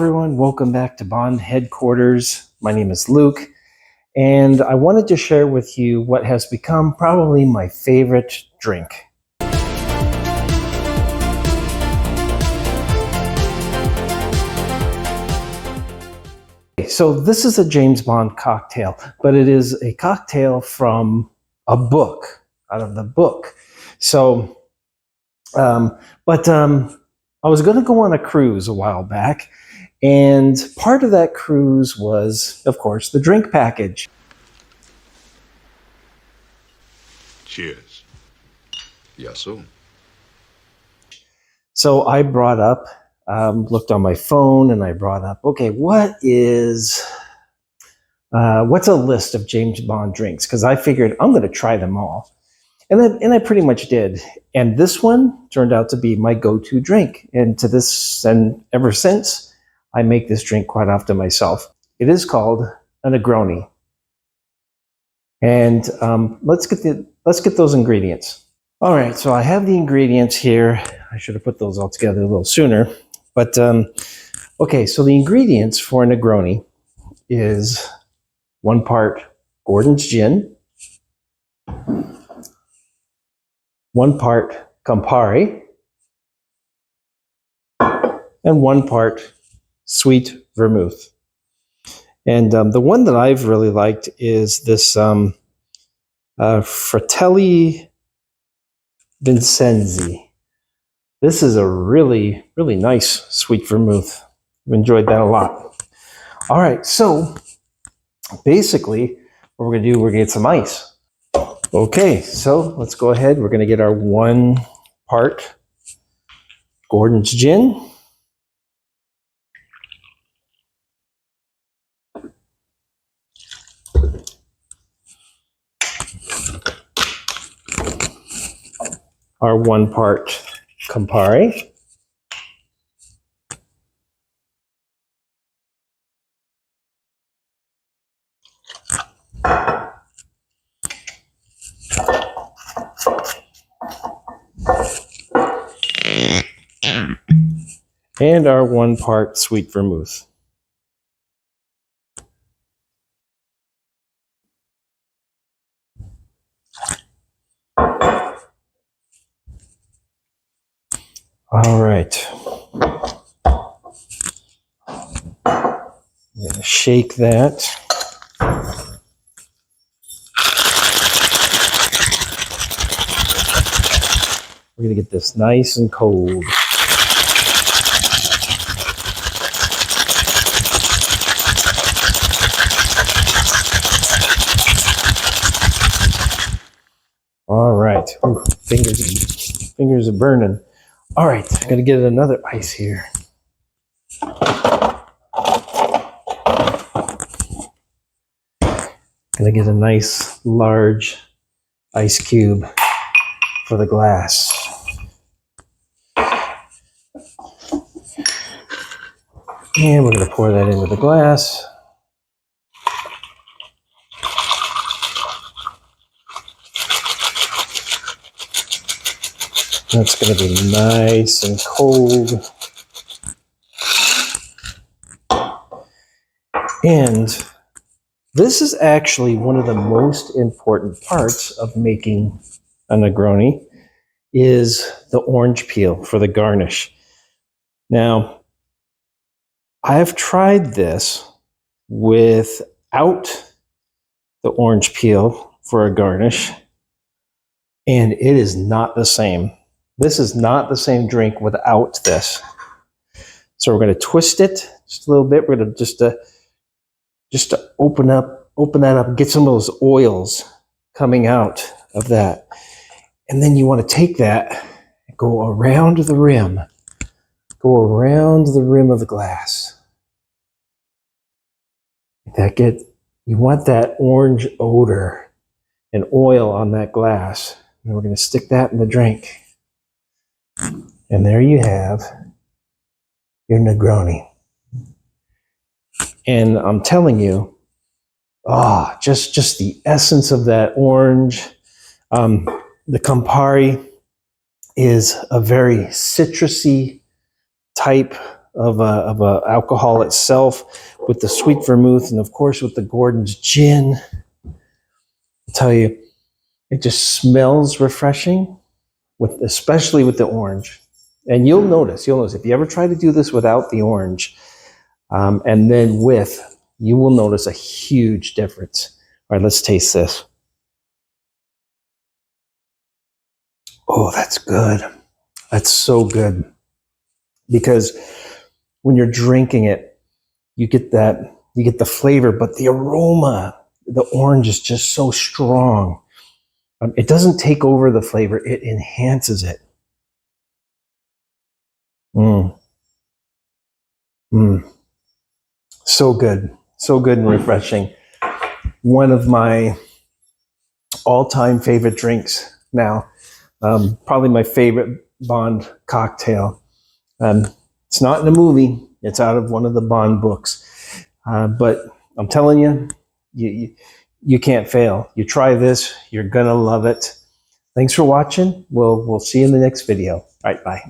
Everyone, welcome back to Bond headquarters. My name is Luke, and I wanted to share with you what has become probably my favorite drink. So this is a James Bond cocktail, but it is a cocktail from a book, out of the book. So, I was going to go on a cruise a while back, and part of that cruise was, of course, the drink package. Cheers. Yes, sir. So I brought up, looked on my phone, and I brought up, okay, what's a list of James Bond drinks? Because I figured I'm going to try them all. And I pretty much did. And this one turned out to be my go-to drink. And ever since, I make this drink quite often myself. It is called a Negroni. And let's get those ingredients. All right, so I have the ingredients here. I should have put those all together a little sooner. But okay, so the ingredients for a Negroni is 1 part Gordon's gin, 1 part Campari, and 1 part sweet vermouth. And the one that I've really liked is this Fratelli Vincenzi. This is a really, really nice sweet vermouth. I've enjoyed that a lot. All right, so basically what we're going to do, we're going to get some ice. Okay, so let's go ahead. We're going to get our 1 part Gordon's gin. Our 1 part Campari. And our 1 part sweet vermouth. All right. I'm going to shake that. We're going to get this nice and cold. All right. Ooh, fingers are burning. All right, I'm going to get another ice here. Going to get a nice large ice cube for the glass. And we're going to pour that into the glass. That's going to be nice and cold. And this is actually one of the most important parts of making a Negroni is the orange peel for the garnish. Now, I've tried this without the orange peel for a garnish, and it is not the same. This is not the same drink without this. So we're going to twist it just a little bit. We're going to just to open that up, get some of those oils coming out of that. And then you want to take that and go around the rim. Go around the rim of the glass. You want that orange odor and oil on that glass. And we're going to stick that in the drink. And there you have your Negroni. And I'm telling you, just the essence of that orange. The Campari is a very citrusy type of a alcohol itself, with the sweet vermouth, and of course with the Gordon's gin. I'll tell you, it just smells refreshing, especially with the orange. And you'll notice if you ever try to do this without the orange, and then with, you will notice a huge difference. All right, let's taste this. Oh, that's good. That's so good. Because when you're drinking it, you get the flavor, but the aroma, the orange is just so strong. It doesn't take over the flavor, it enhances it. Mm. Mm. So good and refreshing. One of my all-time favorite drinks now. Probably my favorite Bond cocktail. It's not in a movie. It's out of one of the Bond books. But I'm telling you, you can't fail. You try this, you're gonna love it. Thanks for watching. We'll see you in the next video. All right, bye.